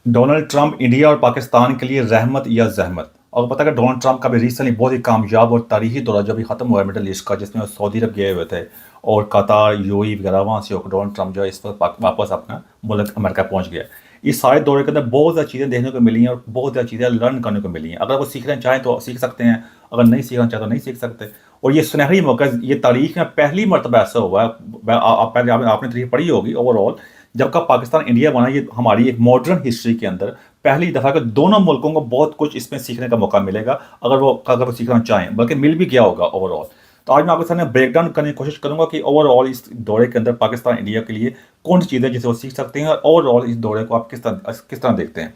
Donald Trump India और पाकिस्तान के लिए रहमत या जहमत। और पता है कि डोनाल्ड ट्रंप का भी रिसेंटली बहुत ही कामयाब और तारीखी दौरा जो अभी खत्म हुआ है मिडल ईस्ट का, जिसमें वो सऊदी अरब गए हुए थे और कतार यूएई वगैरह, वहाँ से होकर डोनाल्ड ट्रंप जो है इस वक्त वापस अपना मुल्क अमेरिका पहुंच गया। इस सारे दौरे के अंदर बहुत ज़्यादा चीज़ें देखने को मिली हैं और बहुत ज़्यादा चीज़ें लर्न करने को मिली हैं। अगर वो सीखना चाहें तो सीख सकते हैं, अगर नहीं सीखना चाहें तो नहीं सीख सकते। और ये सुनहरी मौका, ये तारीख में पहली मरतबा ऐसा हुआ है। पहले आपने तारीख पढ़ी होगी ओवरऑल, जब का पाकिस्तान इंडिया बना, ये हमारी एक मॉडर्न हिस्ट्री के अंदर पहली दफ़ा कि दोनों मुल्कों को बहुत कुछ इसमें सीखने का मौका मिलेगा, अगर वो सीखना चाहें, बल्कि मिल भी गया होगा ओवरऑल। तो आज मैं आपके सामने ब्रेक डाउन करने की कोशिश करूंगा कि ओवरऑल इस दौरे के अंदर पाकिस्तान इंडिया के लिए कौन सी चीज़ें जिसे वो सीख सकते हैं, और ओवरऑल इस दौरे को आप किस तरह देखते हैं।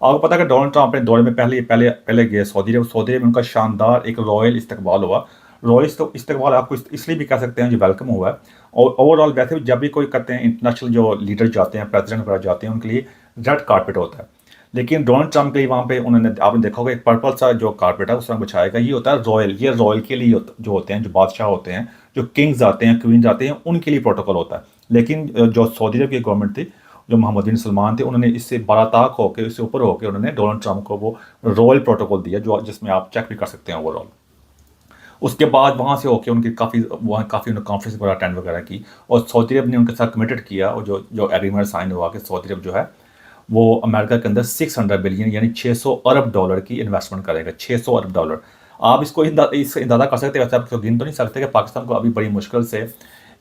आपको पता है कि डोनाल्ड ट्रंप अपने दौरे में पहले पहले पहले गए सऊदी अरब। सऊदी अरब में उनका शानदार एक रॉयल इस्तकबाल हुआ। रॉयल इस्तकबाल आपको इसलिए भी कह सकते हैं जो वेलकम हुआ है। और ओवरऑल वैसे भी जब भी कोई करते हैं, इंटरनेशनल जो लीडर जाते हैं, प्रेसिडेंट वगैरह जाते हैं, उनके लिए रेड कारपेट होता है। लेकिन डोनाल्ड ट्रंप के लिए वहाँ पे उन्होंने, आपने देखा होगा, एक पर्पल सा जो कारपेट है उस रंग बिछाएगा। ये होता है रॉयल, ये रॉयल के लिए जो होते हैं, जो बादशाह होते हैं, जो किंग्स आते हैं, क्वीन आते हैं, उनके लिए प्रोटोकॉल होता है। लेकिन जो सऊदी अरब की गवर्नमेंट थी, जो मोहम्मद बिन सलमान थे, उन्होंने इससे बाराताक होकर, इससे ऊपर होकर उन्होंने डोनाल्ड ट्रंप को वो रॉयल प्रोटोकॉल दिया, जो जिसमें आप चेक भी कर सकते हैं ओवरऑल। उसके बाद वहाँ से होके उनकी काफ़ी उन्होंने कॉन्फ्रेंस वगैरह अटेंड वगैरह की, और सऊदी अरब ने उनके साथ कमिटेड किया, और जो जो एग्रीमेंट साइन हुआ कि सऊदी अरब जो है वो अमेरिका के अंदर 600 बिलियन यानी 600 अरब डॉलर की इन्वेस्टमेंट करेगा। 600 अरब डॉलर। आप इसको इससे अंदाज़ा कर सकते हैं, वैसे आप इसको गिन तो नहीं सकते, कि पाकिस्तान को अभी बड़ी मुश्किल से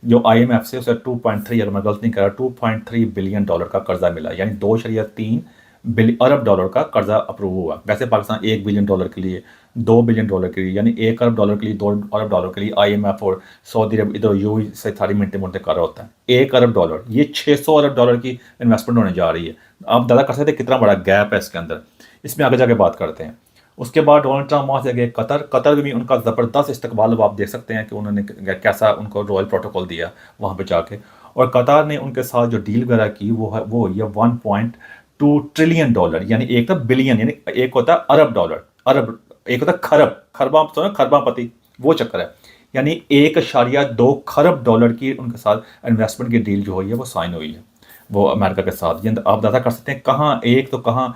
जो IMF से उसे 2.3, अगर मैं गलत नहीं कर रहा, 2.3 बिलियन डॉलर का कर्जा मिला, यानी 2.3 अरब डॉलर का कर्जा अप्रूव हुआ। वैसे पाकिस्तान 1 बिलियन डॉलर के लिए, 2 बिलियन डॉलर के लिए, यानी 1 अरब डॉलर के लिए, 2 अरब डॉलर के लिए IMF और सऊदी अरब इधर यूएई से सारी मिनटे मुनते कर रहा होता है। 1 अरब डॉलर, ये 600 अरब डॉलर की इन्वेस्टमेंट होने जा रही है। आप दादा कर सकते हैं कितना बड़ा गैप है इसके अंदर। इसमें आगे जाके बात करते हैं। उसके बाद डोनाल्ड ट्रंप वहाँ से गए कतर। कतर में भी उनका ज़बरदस्त इस्तकबाल, आप देख सकते हैं कि उन्होंने कैसा उनको रॉयल प्रोटोकॉल दिया वहाँ पे जाके। और कतर ने उनके साथ जो डील वगैरह की वो हुई है 1.2 ट्रिलियन डॉलर, यानी एक था बिलियन, यानी एक होता है अरब डॉलर, अरब, एक होता है खरब, खरबा तो खरबापति, वो चक्कर है। यानी 1.2 खरब डॉलर की उनके साथ इन्वेस्टमेंट की डील जो हुई है वो साइन हुई है वो अमेरिका के साथ। ये आप अंदाजा कर सकते हैं कहाँ एक तो कहाँ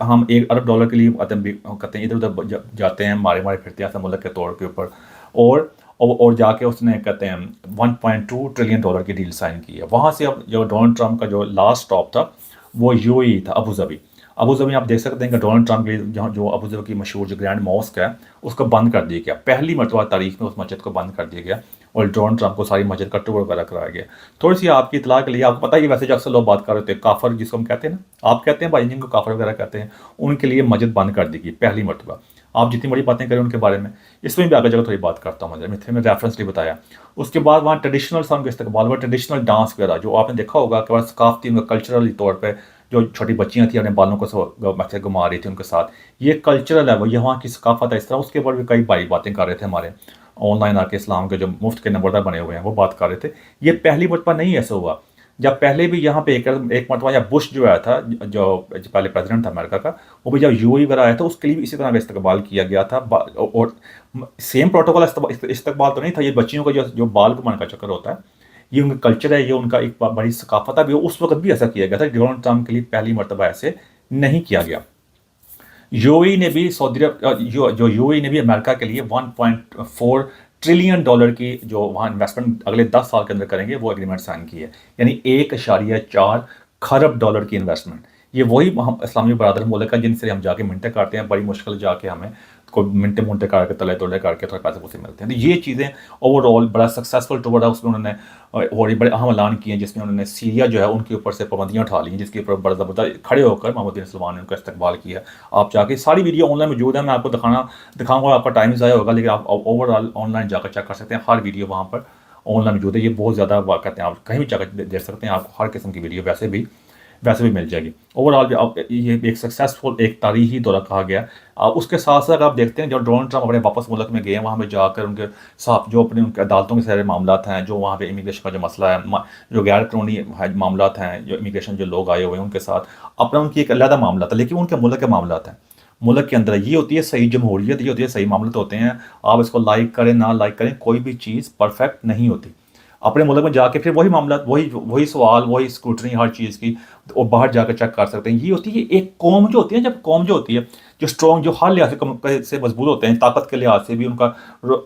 हम 1 अरब डॉलर के लिए कहते हैं इधर उधर जाते हैं, मारे मारे फिरते हैं मुल्क के तौर के ऊपर। और जाके उसने कहते हैं 1.2 ट्रिलियन डॉलर की डील साइन की है वहाँ से। अब जो डोनाल्ड ट्रंप का जो लास्ट स्टॉप था वो यूएई था, अबू धाबी। अबू धाबी आप देख सकते हैं कि डोनाल्ड ट्रंप के जहाँ जो अबू धाबी की मशहूर जो ग्रैंड मॉस्क है उसको बंद कर दिया गया। पहली मरतबा तारीख में उस मस्जिद को बंद कर दिया गया और डोनाल्ड ट्रंप को सारी मस्जिद का टूर वगैरह कराया गया। थोड़ी सी आपकी इतला के लिए, आपको पता ही वैसे जो अक्सर लोग बात कर रहे थे काफर, जिसको हम कहते हैं ना, आप कहते हैं भाई जिनको काफर वगैरह कहते हैं, उनके लिए मस्जिद बंद कर दी गई पहली मरतबा। आप जितनी बड़ी बातें करें उनके बारे में, इसमें भी आगे जगह थोड़ी बात करता हूँ, मैं रेफरेंस नहीं बताया। उसके बाद वहाँ ट्रेडिशनल सॉन्ग का इस्तेमाल हुआ, ट्रेडिशनल डांस वगैरह जो आपने देखा होगा कि सकाफती कल्चरल तौर पर जो छोटी बच्चियाँ थी अपने बालों को घुमा रही थी उनके साथ, ये कल्चरल है, वो यहाँ की सकाफत है। इस तरह उसके ऊपर भी कई बड़ी बातें कर रहे थे हमारे ऑनलाइन आके इस्लाम के जो मुफ्त के नंबरदार बने हुए हैं वो बात कर रहे थे। ये पहली मरतबा नहीं ऐसा हुआ, जब पहले भी यहाँ पे एक मरतबा या बुश जो आया था, जो पहले प्रेसिडेंट था अमेरिका का, वो भी जब यूएई वगैरह आया था उसके लिए भी इसी तरह का इस्तकबाल किया गया था। और सेम प्रोटोकॉल इस्तकबाल तो नहीं था, ये बच्चियों का जो बाल घुमाने का चक्कर होता है, ये उनका कल्चर है, ये उनका एक बड़ी सकाफत है। उस वक्त भी ऐसा किया गया था। डोनाल्ड ट्रंप के लिए पहली मरतबा ऐसे नहीं किया गया। यूएई ने भी सऊदी अरब जो यूएई ने भी अमेरिका के लिए 1.4 ट्रिलियन डॉलर की जो वहाँ इन्वेस्टमेंट अगले 10 साल के अंदर करेंगे वो एग्रीमेंट साइन की है, यानी 1.4 खरब डॉलर की इन्वेस्टमेंट। ये वही हम इस्लामी बरादर मुल्क है जिनसे हम जाके मिनटें काटते हैं, बड़ी मुश्किल जाके हमें को मिनटे मुनटे करके तले तोले करके थोड़े पैसे पूसे मिलते हैं। तो ये चीज़ें ओवरऑल बड़ा सक्सेसफुल टूर है। उसमें उन्होंने और बड़े अहम ऐलान किए हैं, जिसमें उन्होंने सीरिया जो है उनके ऊपर से पाबंदियाँ उठा ली हैं, जिसके ऊपर बड़ा ज़बरदस्त खड़े होकर मोहम्मद बिन सलमान ने उनका इस्तकबाल किया। आप जाके सारी वीडियो ऑनलाइन मौजूद है, मैं आपको दिखाऊंगा, आपका टाइम ज़ाया होगा, लेकिन आप ओवरऑल ऑनलाइन जाकर चेक कर सकते हैं। हर वीडियो वहाँ पर ऑनलाइन मौजूद है। ये बहुत ज़्यादा कहते हैं, आप कहीं भी जाकर देख सकते हैं, आपको हर किस्म की वीडियो वैसे भी मिल जाएगी। ओवरऑल अब ये एक सक्सेसफुल एक तारीखी दौरा कहा गया। उसके साथ साथ आप देखते हैं जब डोनाल्ड ट्रंप अपने वापस मुल्क में गए, वहाँ पे जाकर उनके साथ जो अपने उनके अदालतों के सारे मामला हैं, जो वहाँ पे इमिग्रेशन का जो मसला है, जो गैर कानूनी मामला हैं, जो इमिग्रेशन जो लोग आए हुए हैं उनके साथ अपना उनकी एक अलग मामला था, लेकिन उनके मुल्क के मामला हैं मुल्क के अंदर। ये होती है सही जमहूरियत, ये होती है सही मामले होते हैं। आप इसको लाइक करें ना लाइक करें, कोई भी चीज़ परफेक्ट नहीं होती। अपने मुल्क में जाके फिर वही मामला, वही वही सवाल, वही स्क्रूटनी हर चीज़ की, और बाहर जाकर चेक कर सकते हैं। ये होती है एक कौम जो होती है, जब कौम जो होती है, जो स्ट्रॉन्ग, जो हर लिहाज से मजबूत होते हैं, ताकत के लिहाज से भी उनका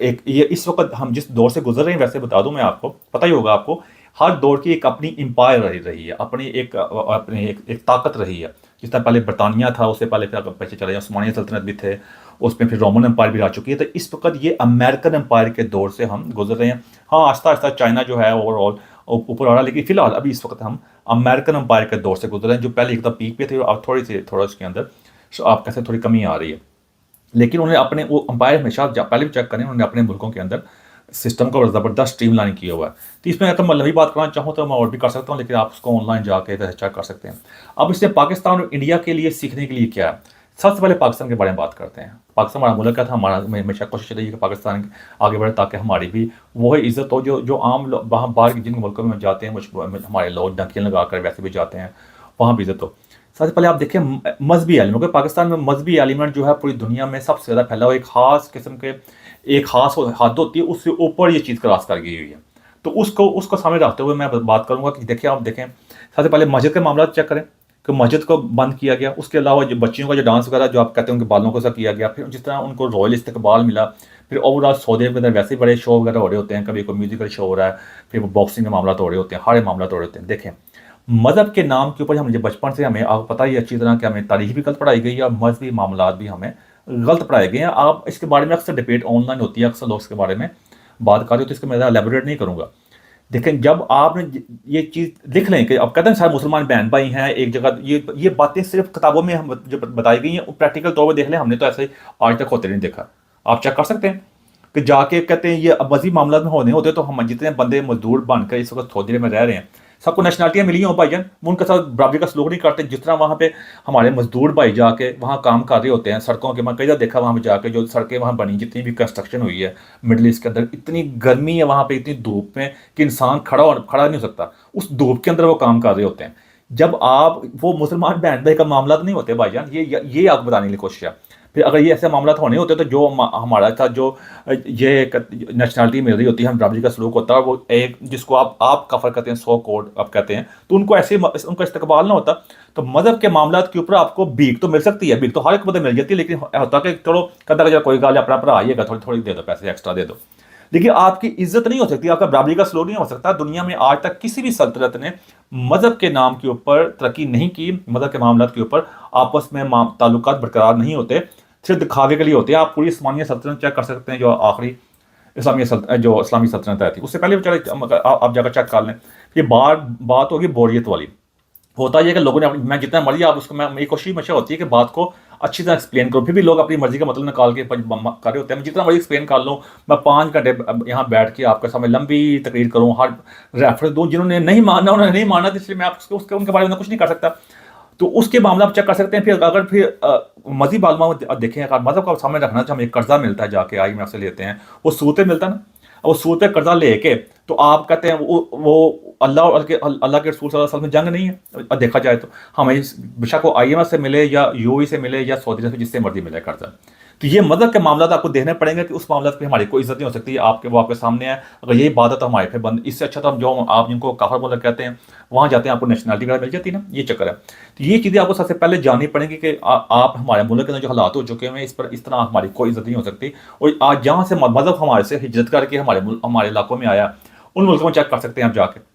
एक, ये इस वक्त हम जिस दौर से गुजर रहे हैं, वैसे बता दूं मैं आपको, पता ही होगा आपको, हर दौर की एक अपनी एम्पायर रही है, अपनी एक ताकत रही है। जिस तरह पहले बरतानिया था, उससे पहले फिर अगर पीछे चले जाए उस्मानिया सल्तनत भी थे, उसमें फिर रोमन एम्पायर भी आ चुकी है। तो इस वक्त ये अमेरिकन एम्पायर के दौर से हम गुजर रहे हैं। हाँ, आहिस्ता आहिस्ता चाइना जो है ओवरऑल ऊपर आ रहा है, लेकिन फिलहाल अभी इस वक्त हम अमेरिकन एम्पायर के दौर से गुजर रहे हैं, जो पहले एकदम पीक पे थे और अब थोड़ा उसके अंदर आप कैसे थोड़ी कमी आ रही है। लेकिन उन्हें अपने वो अंपायर हमेशा पहले भी चेक करें, उन्होंने अपने मुल्कों के अंदर सिस्टम को ज़बरदस्त स्ट्रीमलाइन किया हुआ है। तो इसमें अगर मैं लंबी बात करना चाहूँ तो मैं और भी कर सकता हूँ, लेकिन आप उसको ऑनलाइन जाके वैसे चेक कर सकते हैं। अब इससे पाकिस्तान और इंडिया के लिए सीखने के लिए क्या है, सबसे पहले पाकिस्तान के बारे में बात करते हैं। पाकिस्तान हमारा मुल्क का था, हमारा हमेशा कोशिश रही है कि पाकिस्तान आगे बढ़े, ताकि हमारी भी वही इज्जत हो जो आम लोग वहाँ बाहर जिन मुल्कों में जाते हैं, हमारे लोग डंकियाँ लगा कर वैसे भी जाते हैं, वहाँ भी इज्जत हो। सबसे पहले आप देखिए मजहबी एलिमेंट, क्योंकि पाकिस्तान में मजहबी एलिमेंट जो है पूरी दुनिया में सबसे ज़्यादा फैला हुआ, एक खास किस्म के एक खास हद होती है, उससे ऊपर ये चीज़ क्रॉस कर गई हुई है। तो उसको उसको सामने रखते हुए मैं बात करूंगा कि देखिए, आप देखें सबसे पहले मस्जिद के मामला चेक करें कि मस्जिद को बंद किया गया। उसके अलावा जो बच्चियों का जो डांस वगैरह जो आप कहते हैं उनके बालों को सा किया गया, फिर जिस तरह उनको रॉयल इस्तकबाल मिला, फिर ओवरऑल सऊदी के अंदर वैसे ही बड़े शो वगैरह हो रहे होते हैं, कभी कोई म्यूजिकल शो हो रहा है, फिर वो बॉक्सिंग के मामला हो रहे होते हैं, हर मामला हो रहे होते हैं। देखें, मज़हब के नाम के ऊपर हम जो बचपन से हमें आप पता ही अच्छी तरह कि हमें तारीख भी गलत पढ़ाई गई है और मजहबी मामला भी हमें गलत पढ़ाए गए हैं। आप इसके बारे में अक्सर डिबेट ऑनलाइन होती है, अक्सर लोग इसके बारे में बात कर रहे हो, तो इसको मैं ज़्यादा एलेबोरेट नहीं करूँगा। देखें, जब आपने ये चीज़ लिख लें कि अब कहते हैं सारे मुसलमान बहन भाई हैं एक जगह, ये बातें सिर्फ किताबों में हम जो बताई गई हैं, प्रैक्टिकल तौर पर देख लें, हमने तो ऐसे आज तक होते नहीं देखा। आप चेक कर सकते हैं कि जाके कहते हैं ये अब मजीद मामला में होने होते, तो हम जितने बंदे मजदूर बनकर इस वक्त सऊदी में रह रहे हैं, सबको नेशनलिटियाँ मिली हों भाईजान, वो उनके साथ बराबरी का सलूक नहीं करते। जिस तरह वहाँ पे हमारे मजदूर भाई जाके वहाँ काम कर रहे होते हैं सड़कों के, मैं कई बार देखा वहाँ पे जाके जो सड़कें वहाँ बनी, जितनी भी कंस्ट्रक्शन हुई है मिडल ईस्ट के अंदर, इतनी गर्मी है वहाँ पे, इतनी धूप में कि इंसान खड़ा नहीं हो सकता, उस धूप के अंदर वो काम कर रहे होते हैं। जब आप वो मुसलमान बहन भाई का मामला तो नहीं होते भाईजान, ये आपको बताने की कोशिश है। फिर अगर ये ऐसे मामला होने होते तो जो हमारा साथ जो ये नेशनलिटी मिल रही होती है, हम बराबरी का सलूक होता है, वो एक जिसको आप कफर करते हैं, सो कोड आप कहते हैं, तो उनको ऐसे उनका इस्तेकबाल ना होता। तो मजहब के मामला के ऊपर आपको भीख तो मिल सकती है, भीख तो हर एक बंदे मिल जाती है, लेकिन होता कि चलो कहता कोई गाल अपना भरा आइएगा, थोड़ी थोड़ी दे दो, पैसे एक्स्ट्रा दे दो, लेकिन आपकी इज्जत नहीं हो सकती, आपका बराबरी का सलूक नहीं हो सकता। दुनिया में आज तक किसी भी सल्तनत ने मजहब के नाम के ऊपर तरक्की नहीं की, मजहब के मामला के ऊपर आपस में ताल्लुकात बरकरार नहीं होते, सिर्फ दिखावे के लिए होते हैं। आप पूरी उस्मानिया सल्तनत चेक कर सकते हैं, जो आखिरी जो इस्लामी सल्तनत आई थी, उससे पहले चले आप जाकर चेक कर लें। ये बात होगी बोरियत वाली। होता यह कि लोगों ने मैं जितना मर्जी आप उसको, मैं मेरी कोशिश हमेशा होती है कि बात को अच्छी तरह एक्सप्लेन करो, फिर भी लोग अपनी मर्जी का मतलब निकाल के कर रहे होते हैं। मैं जितना मर्जी एक्सप्लेन कर लूँ, मैं 5 घंटे यहाँ बैठ के आपके सामने लंबी तकरीर करूँ, हर रेफरेंस दूँ, जिन्होंने नहीं माना उन्होंने नहीं माना, इसलिए मैं आपको उनके बारे में कुछ नहीं कर सकता। तो उसके मामला आप चेक कर सकते हैं। फिर अगर मजीद मालूम देखें, अगर मजहब का सामने रखना, हमें कर्जा मिलता है, जाके IMF से लेते हैं, वो सूद पे मिलता है ना, वो सूद पे कर्जा लेके तो आप कहते हैं वो अल्लाह के रसूल सल्लल्लाहु अलैहि वसल्लम में जंग नहीं है। देखा जाए तो हमें बेशक वो IMF से मिले या UAE से मिले या सऊदी से, जिससे मर्जी मिले कर्जा, तो ये मदद के मामला आपको देखने पड़ेंगे कि उस मामला पे हमारी कोई इज्जत नहीं हो सकती। वो आपके सामने है, अगर यही बात है तो हमारे पे बंद। इससे अच्छा तो हम जो आप जिनको काफर मुल्क कहते हैं वहाँ जाते हैं, आपको नेशनलिटी वगैरह मिल जाती है ना, ये चक्कर है। तो ये चीज़ें आपको सबसे पहले जाननी पड़ेंगी कि आप हमारे मुल्क के अंदर जो हालात हो चुके हैं, इस तरह हमारी कोई इज्जत नहीं हो सकती। और आज जहाँ से मजहब हमारे से हिजरत करके हमारे इलाकों में आया, उन मुल्कों में चेक कर सकते हैं आप जाके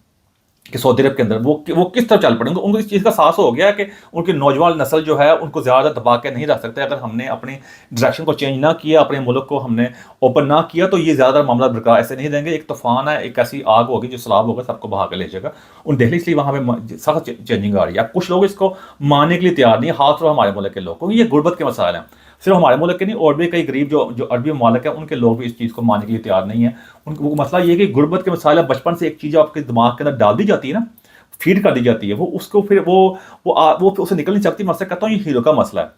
कि सऊदी अरब के अंदर वो किस तरह चल पड़े। उनको इस चीज़ का एहसास हो गया कि उनकी नौजवान नस्ल जो है उनको ज़्यादा दबा के नहीं रख सकते। अगर हमने अपनी डायरेक्शन को चेंज ना किया, अपने मुल्क को हमने ओपन ना किया, तो ये ज़्यादा मामला बरकरार ऐसे नहीं देंगे। एक तूफान है, एक ऐसी आग होगी जो सैलाब होगा, सबको बहा के ले जाएगा। उन दिल्ली इसलिए वहाँ पे सख्त चेंजिंग आ रही है। अब कुछ लोग इसको मानने के लिए तैयार नहीं, हाथ रो हमारे मुल्क के लोग, क्योंकि ये गुर्बत के मसाइल हैं। सिर्फ हमारे मुल्क के नहीं, और भी कई गरीब जो अरबी ममालिक हैं, उनके लोग भी इस चीज़ को मानने के लिए तैयार नहीं है। उनको मसला ये है कि गुर्बत के मसाइल बचपन से एक चीज़ आपके दिमाग के अंदर डाल दी जाती है ना, फीड कर दी जाती है, वो उसको फिर वो फिर उसे निकल नहीं सकती। मैं कहता हूँ ये हीरो का मसला है।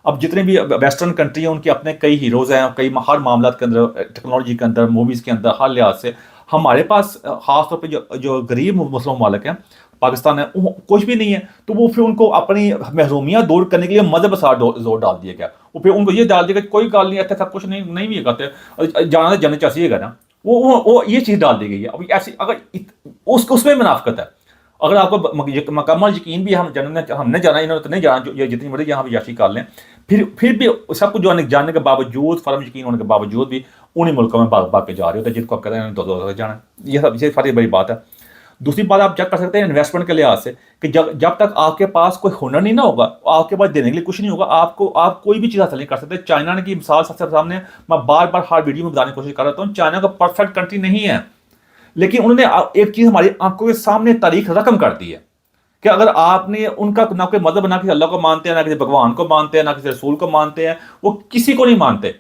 अब जितने भी वेस्टर्न कंट्री हैं उनके अपने कई हीरोज़ हैं, कई हर मामला के अंदर, टेक्नोलॉजी के अंदर, मूवीज़ के अंदर, हर लिहाज से। हमारे पास ख़ास तौर पर जो गरीब मुस्लिम ममालिक हैं, पाकिस्तान है, कुछ भी नहीं है। तो वो फिर उनको अपनी महरूमियाँ दूर करने के लिए मजहब पर जोर डाल दिया गया। वो फिर उनको ये डाल दिया कि कोई गाल नहीं, ऐसा सब कुछ नहीं भी कहते, जाना जाने चाहिएगा ना। वो ये चीज़ डाल दी गई है। अब ऐसी अगर उसमें मुनाफिकत है। अगर आपको मुकम्मल यकीन भी हमने जाना, इन्होंने तो नहीं जाना, जो ये जितनी मर्जी यहाँ पर याशी कर लें, फिर भी सब कुछ जानने के बावजूद, फर्म यकीन होने के बावजूद भी उन्हीं मुल्कों में भाग के जा रहे होते हैं जिनको आप कहते हैं दो जाना है। ये सबसे सारी बड़ी बात है। दूसरी बात आप चेक कर सकते हैं इन्वेस्टमेंट के लिहाज से, कि जब तक आपके पास कोई हुनर नहीं ना होगा, आपके पास देने के लिए कुछ नहीं होगा, आप कोई भी चीज़ हासिल नहीं कर सकते। चाइना ने की मिसाल सबसे सामने मैं बार बार हर वीडियो में बताने की कोशिश कर रहा हूँ, चाइना का परफेक्ट कंट्री नहीं है, लेकिन उन्होंने एक चीज़ हमारी आंखों के सामने तारीख रकम कर दी है कि अगर आपने उनका ना कोई मजहब, ना किसी अल्लाह को मानते हैं, ना किसी भगवान को मानते हैं, ना किसी रसूल को मानते हैं, वो किसी को नहीं मानते,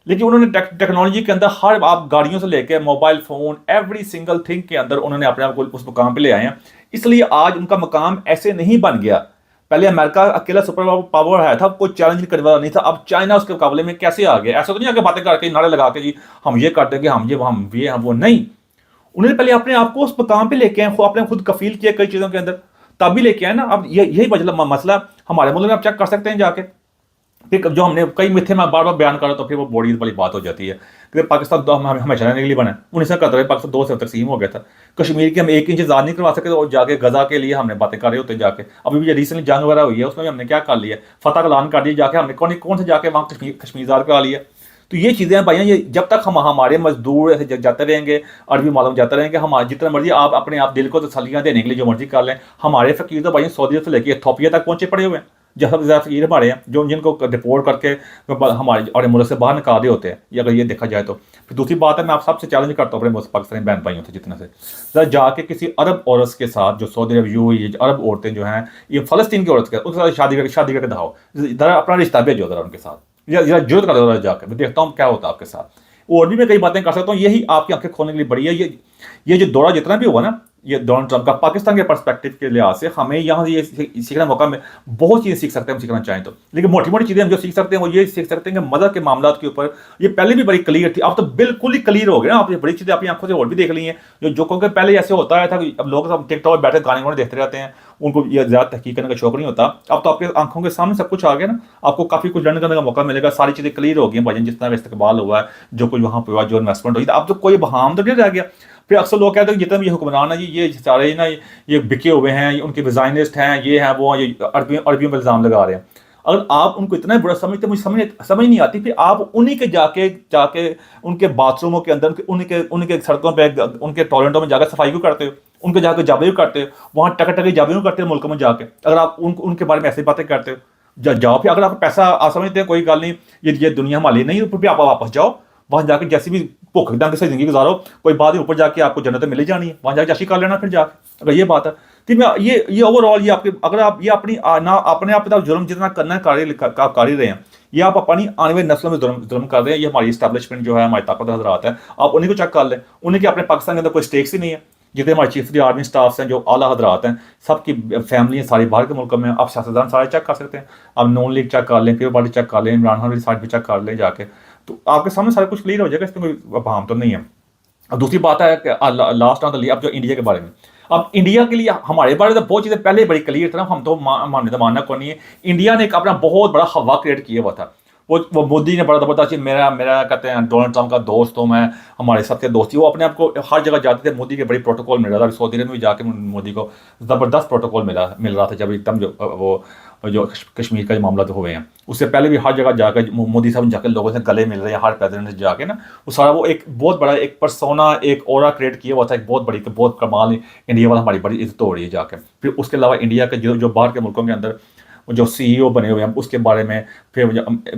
लेकिन उन्होंने टेक्नोलॉजी के अंदर हर आप गाड़ियों से लेकर mobile phone every single thing के अंदर उन्होंने अपने आप को उस मुकाम पे ले आए हैं। इसलिए आज उनका मुकाम ऐसे नहीं बन गया। पहले अमेरिका अकेला सुपर पावर है था, कोई चैलेंज नहीं करने वाला नहीं था। अब चाइना उसके मुकाबले में कैसे आ गया? ऐसा तो नहीं आगे बातें करके नारे लगा के जी हम ये करते हैं कि हम ये हम वो नहीं। उन्होंने पहले अपने आप को उस मुकाम पे लेके आए, अपने खुद कफील किया कई चीज़ों के अंदर, तभी लेके आए ना। अब यही मसला हमारे मुल्क में आप चेक कर सकते हैं जाके। फिर जो हमने कई मिथे मैं बार बार बयान कर रहा, तो फिर वो बड़ी बड़ी बात हो जाती है कि पाकिस्तान तो हमेशा रहने के लिए बना है। 1971 पाकिस्तान 2 से तकसीम हो गया था। कश्मीर की हम 1 इंच आज़ाद नहीं करवा सके, और जाके गजा के लिए हमने बातें कर रहे होते जाके। अभी भी रिसेंटली जंग वगैरह हुई है, उसमें भी हमने क्या कर लिया, फतह का ऐलान कर दिया जाके, हमने कौन से जाके वहाँ कश्मीर आज़ाद करा लिया। तो ये चीज़ें भाई, ये जब तक हम हमारे मजदूर ऐसे जाते रहेंगे, अरबी मालूम जाते रहेंगे, हमारे जितना मर्जी आप अपने आप दिल को तसल्लियाँ देने के लिए जो मर्जी कर लें, हमारे फ़कीर तो भाई सऊदी से लेकर इथोपिया तक पहुँचे पड़े हुए हैं। जहाँ ज़्यादा फ़कीर हमारे हैं जो जिनको डिपोर्ट करके हमारे और मुल्क से बाहर निकाल रहे होते हैं, ये अगर ये देखा जाए तो। फिर दूसरी बात है, मैं आप सबसे चैलेंज करता हूँ अपने पाकिस्तानी बहन भाइयों से जितने से, ज़रा जाके किसी अरब औरत के साथ, जो सऊदी अरब ये अरब औरतें जो हैं, ये फ़लस्तीन की औरत के उनके साथ शादी करके दिखाओ, ज़रा अपना रिश्ता भेजो ज़रा उनके साथ, या जुर्त कर दो जाकर, मैं देखता हूँ क्या होता है आपके साथ। और भी मैं कई बातें कर सकता हूँ, यही आपकी आंखें खोलने के लिए बड़ी है। ये जो दौरा जितना भी होगा ना, ये डोनाल्ड ट्रंप का पाकिस्तान के पर्सपेक्टिव के लिहाज से हमें यहाँ से ये सीखने का मौका में बहुत चीज़ें सीख सकते हैं हम सीखना चाहें तो। लेकिन मोटी मोटी चीज़ें हम जो सीख सकते हैं वो ये सीख सकते हैं कि मदद के मामला के ऊपर ये पहले भी बड़ी क्लियर थी, अब तो बिल्कुल ही क्लियर हो गया ना। आपने बड़ी चीज़ें अपनी आंखों से और भी देख ली हैं, जो क्योंकि पहले ऐसे होता आया था कि अब लोग सब टिकटॉक बैठे गाने वाने देखते रहते हैं, उनको ये ज़्यादा तहकीक करने का शौक नहीं होता। अब तो आपके आंखों के सामने सब कुछ आ गया ना, आपको काफ़ी कुछ लर्न करने का मौका मिलेगा, सारी चीज़ें क्लियर हो गई भाई, जिस तरह इस्तेमाल हुआ है, जो कुछ वहाँ पर हुआ, जो इन्वेस्टमेंट हुई, अब तो कोई बहाम तो नहीं रह गया। फिर अक्सर लोग कहते हैं जितने भी हुक्मरान है ये सारे ना ये बिके हुए हैं, ये उनके डिजाइनिस्ट हैं, ये हैं वो, ये अरबियों में इल्ज़ाम लगा रहे हैं। अगर आप उनको इतना बुरा समझते, मुझे समझ नहीं आती, फिर आप उन्हीं के जाके उनके बाथरूमों के अंदर, उनके सड़कों पे, उनके टॉयलेटों में जाकर सफाई क्यों करते हो, उनके जाकर जाबे क्यों करते हो, वहाँ टके जाबे क्यों करते हो मुल्कों में जाके, अगर आप उनके बारे में ऐसी बातें करते हो। जाओ फिर, अगर आप पैसा आप समझते हैं कोई गल नहीं, ये दुनिया हमारी नहीं, फिर भी आप वापस जाओ, वहाँ जाके जैसी भी भूख ढंग से जिंदगी गुजारो, कोई बात नहीं, ऊपर जाके आपको जन्नत मिल ही जानी है, वहाँ जाके जाशी कर लेना फिर जाके, अगर ये बात है। तो मैं ये ओवरऑल ये आपके, अगर आप ये अपनी ना अपने आप पर जुर्म जितना करना है कर ही रहे हैं, ये आप अपनी आने वाली नस्लों में जुर्म कर रहे हैं। ये हमारी इस्टेब्लिशमेंट जो है, हमारी ताकत हजरात है, आप उन्हीं को चेक कर लें। उन्हीं के अपने पाकिस्तान के अंदर कोई स्टेक्स ही नहीं है। जितने हमारे चीफ ऑफ आर्मी स्टाफ्स हैं, जो आला हजरात हैं, सबकी फैमिली है सारी बाहर के मुल्कों में। आप सियासतदान सारे चेक कर सकते हैं, आप नॉन लीग चेक कर लें, पीपल पार्टी चेक कर लें, इमरान खान की साइड भी चेक कर लें जाके, तो आपके सामने सारा कुछ क्लियर हो जाएगा, इसमें कोई बहाम तो नहीं है। अब दूसरी बात है कि लास्ट ऑन द ली, अब जो इंडिया के बारे में, अब इंडिया के लिए हमारे बारे में तो बहुत चीज़ें पहले बड़ी क्लियर थी ना, हम तो मानना को नहीं है। इंडिया ने एक अपना बहुत बड़ा हवा क्रिएट किया हुआ था। वो मोदी ने बड़ा ज़बरदस्त, मेरा कहते हैं डोनाल्ड ट्रंप का दोस्त हूँ मैं, हमारे सबके दोस्ती, वो अपने आप को हर जगह जाते थे, मोदी के बड़ी प्रोटोकॉल मिल रहा था। सऊदी अरब में भी जाके मोदी को ज़बरदस्त प्रोटोकॉल मिल रहा था, जब एकदम जो कश्मीर का जो मामला तो हुए हैं, उससे पहले भी हर जगह जाकर मोदी साहब जाकर लोगों से गले मिल रहे हैं, हर प्रेसिडेंट से जाके ना, वो सारा वो एक बहुत बड़ा एक पर्सोना, एक ऑरा क्रिएट किया हुआ था, एक बहुत कमाल इंडिया वाला, हमारी बड़ी इज्जत हो रही है जाके। फिर उसके अलावा इंडिया के जो बाहर के मुल्कों के अंदर जो CEO बने हुए हैं उसके बारे में, फिर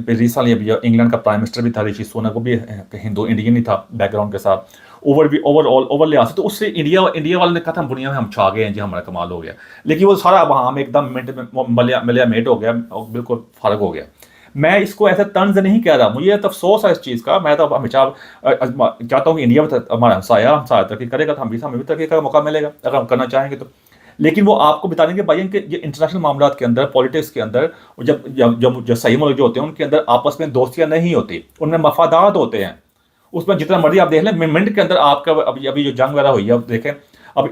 रिसेंटली अभी इंग्लैंड का प्राइम मिनिस्टर भी था ऋषि सुनक, वो भी हिंदू इंडियन ही था बैकग्राउंड के साथ, ओवरऑल लिहाज से। तो उससे इंडिया वाले ने कहा था दुनिया में हम छा गए हैं जी, हमारा कमाल हो गया। लेकिन वो सारा वहाँ में एकदम मिनट में मिलिया मेट हो गया, बिल्कुल फर्क हो गया। मैं इसको ऐसा तंज नहीं कह रहा, मुझे तो अफसोस है इस चीज़ का। मैं तो हमेशा चाहता हूँ कि इंडिया में हमारा हमसाया तरक्की करेगा, तो हमें भी तरक्की का मौका मिलेगा अगर हम करना चाहेंगे तो। लेकिन वो आपको बताने के भाई कि ये इंटरनेशनल मामला के अंदर, पॉलिटिक्स के अंदर, जब सही मुल्क जो होते हैं उनके अंदर आपस में दोस्तियाँ नहीं होती, उनमें मफादात होते हैं। उसमें जितना मर्जी आप देख लें, मिनट के अंदर आपका अभी जो जंग वगैरह हुई है, अब देखें, अब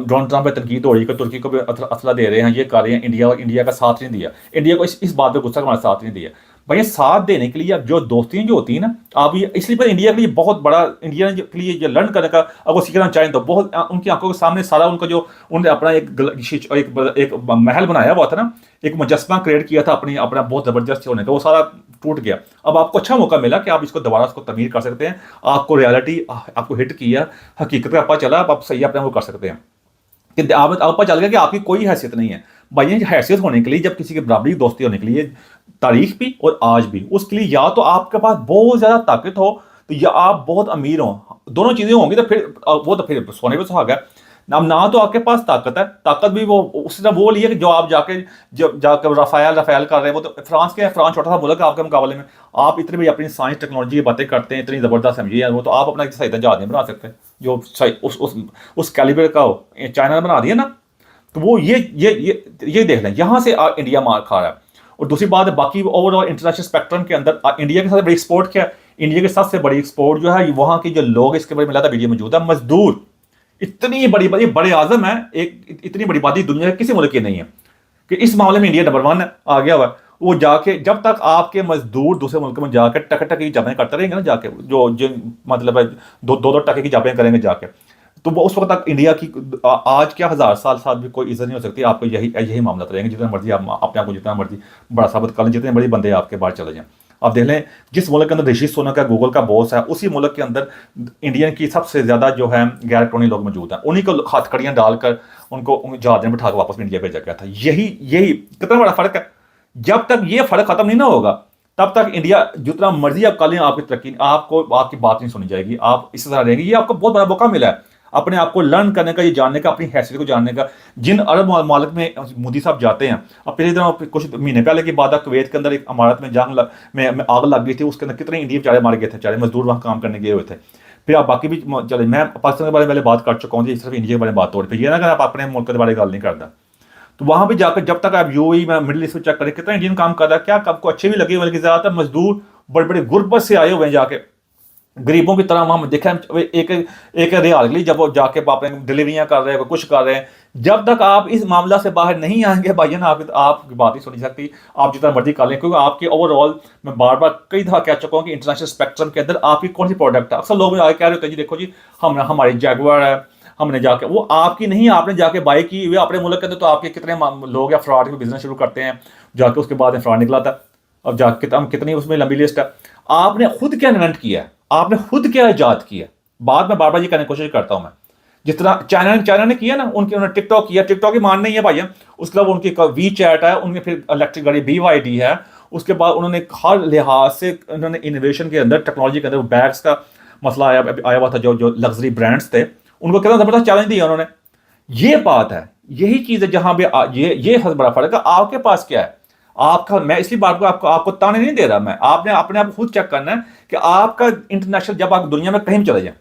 डोनाल्ड ट्रंप पे तनकीद हो रही है कि तुर्की को भी असला दे रहे हैं, ये कर रहे हैं, इंडिया का साथ नहीं दिया, इंडिया को इस बात पर गुस्सा हमारा साथ नहीं दिया। भाई साथ देने के लिए अब जो दोस्तियां जो होती हैं ना, आप ये इसलिए पर इंडिया के लिए बहुत बड़ा, इंडिया के लिए जो लर्न करने का अगर सीखना चाहें तो बहुत उनकी आंखों के सामने सारा उनका जो उन्होंने अपना एक महल बनाया हुआ था ना, एक मुजस्मा क्रिएट किया था अपनी अपना बहुत जबरदस्त होने का, वो सारा टूट गया। अब आपको अच्छा मौका मिला कि आप इसको दोबारा उसको तमीर कर सकते हैं। आपको रियलिटी आपको हिट किया, हकीकत का पता चला, अब आप सही अपने वो कर सकते हैं कि आपको पता चल गया कि आपकी कोई हैसियत नहीं है। भाई हैसियत होने के लिए, जब किसी की बराबरी दोस्ती होने के लिए, तारीख भी और आज भी, उसके लिए या तो आपके पास बहुत ज्यादा ताकत हो, तो या आप बहुत अमीर हो, दोनों चीजें होंगी तो फिर वो तो फिर सोने पे सुहागा। अब ना तो आपके पास ताकत है, ताकत भी वो उसने वो ली है कि जो आप जाके जब जाकर रफायल रफायल कर रहे हैं, वो तो फ्रांस के, फ्रांस छोटा सा मुल्क है आपके मुकाबले में। आप इतनी भी अपनी साइंस टेक्नोलॉजी की बातें करते हैं, इतनी जबरदस्त समझिए वो, तो आप अपना सही जहाज नहीं बना सकते जो सही उस कैलिबर का हो। चाइना ने बना दिया ना, तो वो ये देख लें, यहाँ से इंडिया मार खा रहा है। और दूसरी बात है, बाकी ओवरऑल इंटरनेशनल स्पेक्ट्रम के अंदर इंडिया के सबसे बड़ी एक्सपोर्ट क्या है? इंडिया के सबसे बड़ी एक्सपोर्ट जो है वहाँ के जो लोग, इसके बारे में मिला था वीडियो मौजूद है, मजदूर। इतनी बड़ी बड़ी बड़े आजम है, एक इतनी बड़ी बात दुनिया के किसी मुल्क की नहीं है कि इस मामले में इंडिया नंबर 1 आ गया हुआ है। वो जाके जब तक आपके मजदूर दूसरे मुल्क में जाकर टक की जबें करते रहेंगे ना, जाके जो जिन मतलब है दो टके की जबें करेंगे जाके, तो वो उस वक्त तक इंडिया की आज क्या 1000 साल भी कोई इज्जत नहीं हो सकती। आपको यही मामला रहेंगे, जितना मर्जी आप अपने आप को जितना मर्जी बड़ा साबित कर लें, जितने बड़े बंदे आपके बाहर चले जाएं। आप देख लें, जिस मुल्क के अंदर ऋषि सुनक का गूगल का बॉस है, उसी मुल्क के अंदर इंडियन की सबसे ज्यादा जो है गैर इलेक्ट्रॉनिक लोग मौजूद हैं। उन्हीं को हथकड़ियां डालकर उनको जहाज में बिठा कर वापस इंडिया भेजा गया था। यही कितना बड़ा फर्क है। जब तक ये फर्क खत्म नहीं ना होगा, तब तक इंडिया जितना मर्जी आप कर लें, आपकी तरक्की, आपको आपकी बात नहीं सुनी जाएगी, आप इसी तरह रहेंगे। ये आपको बहुत बड़ा मौका मिला है अपने आप को लर्न करने का, ये जानने का, अपनी हैसियत को जानने का। जिन अरब मालिक में मोदी साहब जाते हैं, अब पिछले दिनों कुछ महीने पहले की बात है, कुवैत के अंदर एक इमारत में में आग लग गई थी, उसके अंदर कितने इंडिया बेचारे मारे गए थे, बेचारे मजदूर वहाँ काम करने गए हुए थे। फिर आप बाकी भी चले, मैं पाकिस्तान के बारे में पहले बात कर चुका हूँ, सिर्फ इंडिया के बारे में बात हो रही है। ये ना अगर आप अपने मुल्क के बारे में गल नहीं करता, तो वहां भी जाकर जब तक आप यूएई में मिडिल ईस्ट में चेक करें कितना इंडियन काम कर रहा है, क्या आपको अच्छे भी लगे, बल्कि ज्यादातर मजदूर बड़े बड़े गुर्बत से आए हुए हैं, जाके गरीबों की तरह वहां देखा एक रियाल के लिए जब वो जाके अपने डिलीवरियां कर रहे हैं, कुछ कर रहे हैं। जब तक आप इस मामला से बाहर नहीं आएंगे भाई ना, आपकी बात ही सुनी सकती, आप जितना मर्जी कर लें, क्योंकि आपके ओवरऑल, मैं बार बार कई दफा कह चुका हूँ कि इंटरनेशनल स्पेक्ट्रम के अंदर आपकी कौन सी प्रोडक्ट है। अक्सर लोग आगे कह रहे होते हैं जी देखो जी हमारी जैगुआर है, हमने जाके, वो आपकी नहीं, आपने जाके बाई की वे अपने मुल्क के अंदर, तो आपके कितने लोग या फ्रॉड के बिजनेस शुरू करते हैं जाके, उसके बाद में फ्रॉड निकला था। अब जाके हम कितनी उसमें लंबी लिस्ट है। आपने खुद क्या इन्वेंट किया है, आपने खुद क्या इजाद किया। बाद में बार बार ये करने की कोशिश करता हूं मैं, जिस तरह चाइना ने किया ना, उन्होंने टिकटॉक किया, टिकटॉक ही मान नहीं है भाई, उसके बाद उनकी वी चैट है, उनके फिर इलेक्ट्रिक गाड़ी BYD है। उसके बाद उन्होंने हर लिहाज से उन्होंने इनोवेशन के अंदर, टेक्नोलॉजी के अंदर, बैग्स का मसला आया हुआ था, जो लग्जरी ब्रांड्स थे, उनको कितना जबरदस्त चैलेंज दिया उन्होंने। ये बात है, यही चीज है जहां पे ये बड़ा फर्क है। आपके पास क्या है आपका, मैं इसलिए बात को आपको ताने नहीं दे रहा मैं, आपने अपने आप खुद चेक करना है कि आपका इंटरनेशनल, जब आप दुनिया में कहीं भी चले जाएं,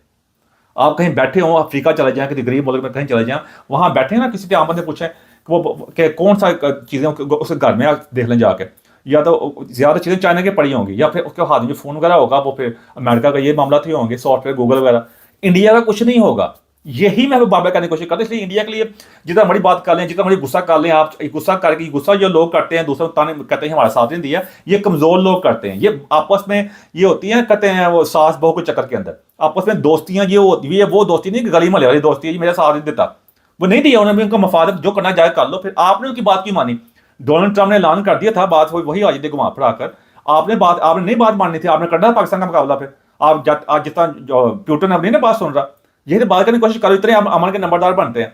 आप कहीं बैठे हो, अफ्रीका चले जाएं, किसी गरीब मुल्क में कहीं चले जाएं, वहां बैठे ना, किसी से आमद ने पूछे कि वो कि कौन सा चीजें उसके घर में आप देख लें जाके, या तो ज्यादा चीजें चाइना की पड़ी होंगी, या फिर उसके हाथ में जो फोन वगैरह होगा वो फिर अमेरिका का ये मामला थे होंगे, सॉफ्टवेयर गूगल वगैरह। इंडिया का कुछ नहीं होगा। यही मैं बार बार करने की कोशिश करता हूं। इसलिए इंडिया के लिए जितना बड़ी बात कर लें, जितना बड़ी गुस्सा कर लें, आप गुस्सा करके, गुस्सा जो लोग करते हैं दूसरों ताने कहते हैं हमारा साथ नहीं दिया, ये कमजोर लोग करते हैं। ये आपस में ये होती है, कहते हैं वो सास बहू के चक्कर के अंदर आपस में दोस्तियां ये होती है, वो दोस्ती नहीं गली मोहल्ले वाली दोस्ती है, मेरा साथ नहीं देता, वो नहीं दिया उन्होंने, उनका मफादत जो करना जाए कर लो। फिर आपने उनकी बात क्यों मानी? डोनाल्ड ट्रंप ने ऐलान कर दिया था, बात वही आज दे घुमा फिरा कर, आपने नहीं बात माननी थी, आपने करना था पाकिस्तान का मुकाबला। फिर आप जितना प्यूटन अब नहीं ना बात सुन रहा, यही बात करने की कोशिश करो, इतने अमन के नंबरदार बनते हैं।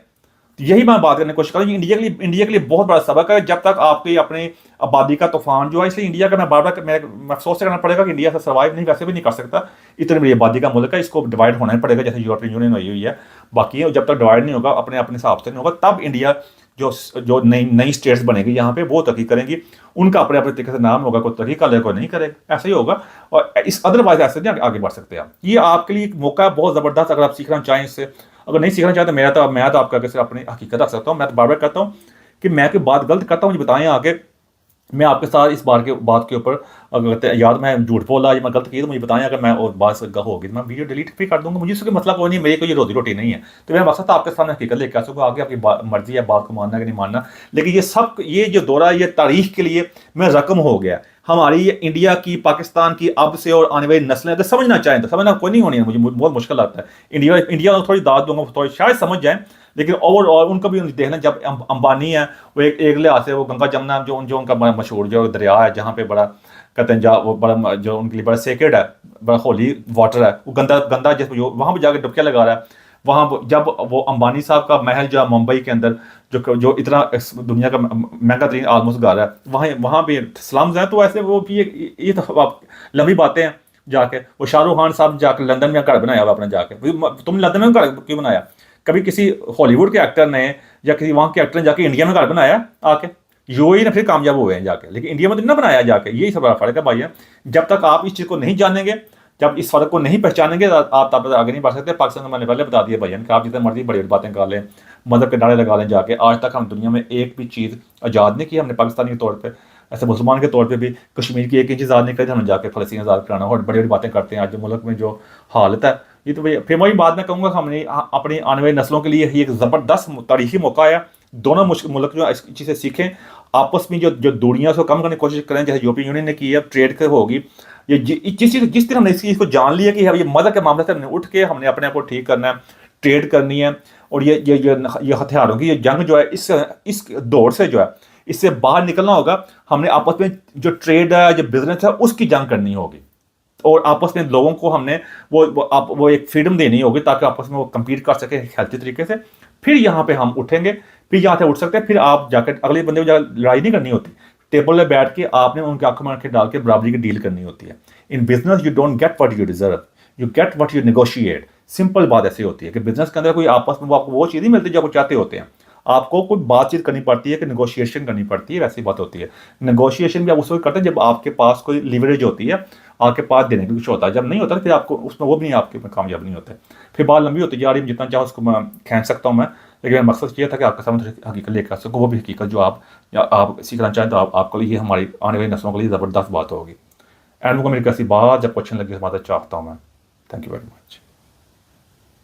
तो यही मैं बात करने की कोशिश करूँ, इंडिया के लिए बहुत बड़ा सबक है। जब तक आपकी अपनी आबादी का तूफान जो है, इसलिए इंडिया का मैं बार बार मैं अफसोस से करना पड़ेगा कि इंडिया से सर्वाइव नहीं, वैसे भी नहीं कर सकता, इतनी बड़ी आबादी का मुल्क है, इसको डिवाइड होना ही पड़ेगा जैसे यूरोपियन यूनियन हुई है। बाकी जब तक डिवाइड नहीं होगा, अपने अपने हिसाब से नहीं होगा, तब इंडिया जो नई स्टेट्स बनेगी यहाँ पे, वो तरक्की करेंगी, उनका अपने अपने तरीके से नाम होगा, कोई तरक्की कर लेगा, कोई नहीं करेगा, ऐसा ही होगा। और इस अदरवाइज ऐसे नहीं आगे बढ़ सकते आप। ये आपके लिए एक मौका है बहुत ज़बरदस्त, अगर आप सीखना चाहें इससे। अगर नहीं सीखना चाहते, मैं तो आपका कैसे अपनी हकीकत रख सकता हूँ। मैं तो बार बार कहता हूँ कि मैं कोई बात गलत करता हूँ, मुझे बताएं आगे, मैं आपके साथ इस बात के ऊपर, अगर यार मैं झूठ बोला या मैं गलत किया तो मुझे बताएं, अगर मैं और बात होगी तो मैं वीडियो डिलीट भी कर दूंगा, मुझे इसका मतलब कोई नहीं, मेरी कोई रोजी रोटी नहीं है। तो मेरा मकसद था आपके सामने हकीकत लेकर आ सकूँ, आगे आपकी मर्जी है बात को मानना कि नहीं मानना। लेकिन ये जो दौरा, ये तारीख के लिए मैं रकम हो गया। हमारी ये इंडिया की, पाकिस्तान की अब से और आने वाली नस्लें अगर समझना चाहें तो समझना कोई नहीं होनी है, मुझे बहुत मुश्किल लगता है। इंडिया इंडिया को थोड़ी दाद दूंगा, थोड़ी शायद समझ जाएं, लेकिन और उनका भी देखना, जब अंबानी है वो एक लिहाज से वो गंगा जमुना जो जो उनका बड़ा मशहूर जो दरिया है, जहाँ पे बड़ा कहते हैं वो बड़ा जो उनके लिए बड़ा सेक्रेड है, बड़ा होली वाटर है, वो गंदा गंदा जिस वहाँ पर जाकर डुबकियाँ लगा रहा है। वहाँ जब वो अंबानी साहब का महल जो मुंबई के अंदर जो इतना दुनिया का महंगा तरीन आलमोस्ट घर है, वहाँ वहाँ भी स्लम्स हैं, तो ऐसे वो भी ये तो आप लंबी बातें हैं। जाके वो शाहरुख खान साहब जाकर लंदन में घर बनाया हुआ अपने जाके, तुमने लंदन में घर क्यों बनाया? कभी किसी हॉलीवुड के एक्टर ने या किसी वहाँ के एक्टर ने जाके इंडिया में घर बनाया आके? यूएई ने फिर कामयाब हुए हैं जाके, लेकिन इंडिया में तो ना बनाया जाके। यही सब बड़ा फर्क है भाई। जब तक आप इस चीज़ को नहीं जानेंगे, जब इस फर्क को नहीं पहचानेंगे, आप तब तक आगे नहीं बढ़ सकते। पाकिस्तान को मैंने पहले बता दिया भाई कि आप जितने मर्जी बड़ी बड़ी बातें कर लें, मदद के नारे लगा लें जाके, आज तक हम दुनिया में एक भी चीज़ आज़ाद नहीं की हमने पाकिस्तानी के तौर पर। ऐसे मुसलमान के तौर पे भी कश्मीर की एक इंच आज़ाद नहीं करी हमने जाके फ़लस्तीन आज़ाद कराना, और बड़ी बड़ी बातें करते हैं। आज जो मुल्क में जो हालत है, ये तो फिर वही बात मैं कहूँगा, हमने अपनी आने वाली नस्लों के लिए ये एक ज़बरदस्त तारीखी मौका है। दोनों मुल्क जो इस चीज़ से सीखें, आपस में जो दूरियां उसको कम करने की कोशिश करें, जैसे यूरोपियन यूनियन ने की है, ट्रेड के होगी। ये जिस तरह हमने इस चीज़ को जान लिया कि ये मदद के मामले से हमने उठ के हमने अपने आप को ठीक करना है, ट्रेड करनी है, और ये हथियारों की ये जंग जो है, इस दौर से जो है इससे बाहर निकलना होगा। हमने आपस में जो ट्रेड है, जो बिजनेस है, उसकी जंग करनी होगी, और आपस में लोगों को हमने वो एक फ्रीडम देनी होगी, ताकि आपस में वो कम्पीट कर सके हेल्थी तरीके से। फिर यहाँ पे हम उठेंगे, फिर यहाँ से उठ सकते हैं। फिर आप जाकर अगले बंदे को जाकर लड़ाई नहीं करनी होती, टेबल पे बैठ के आपने उनके आंखों में आंखें डाल के बराबरी की डील करनी होती है। In business you don't get what you deserve, you get what you negotiate. Simple बात ऐसी होती है कि बिजनेस के अंदर कोई आपस में आपको वो चीज़ नहीं मिलती जो आप चाहते होते हैं। आपको कोई बातचीत करनी पड़ती है कि नेगोशिएशन करनी पड़ती है, वैसी बात होती है। नेगोशिएशन भी आप उस वक्त करते हैं जब आपके पास कोई लिवरेज होती है, आपके पास देने के कुछ होता है। जब नहीं होता फिर आपको उसमें वो भी नहीं, आपके में कामयाब नहीं होते। फिर बात लंबी होती जा रही है, जितना चाहो उसको मैं खींच सकता हूँ मैं, लेकिन मेरा मकसद ये था कि आपके सामने हकीकत लेकर आ सकूँ, वो भी हकीकत जो आप सीखना चाहें, तो आपके लिए हमारी आने वाली नस्लों के लिए ज़बरदस्त बात होगी। एंड को मेरी कैसी बात जब क्वेश्चन लगे, बात चाहता हूँ मैं। Thank you very much.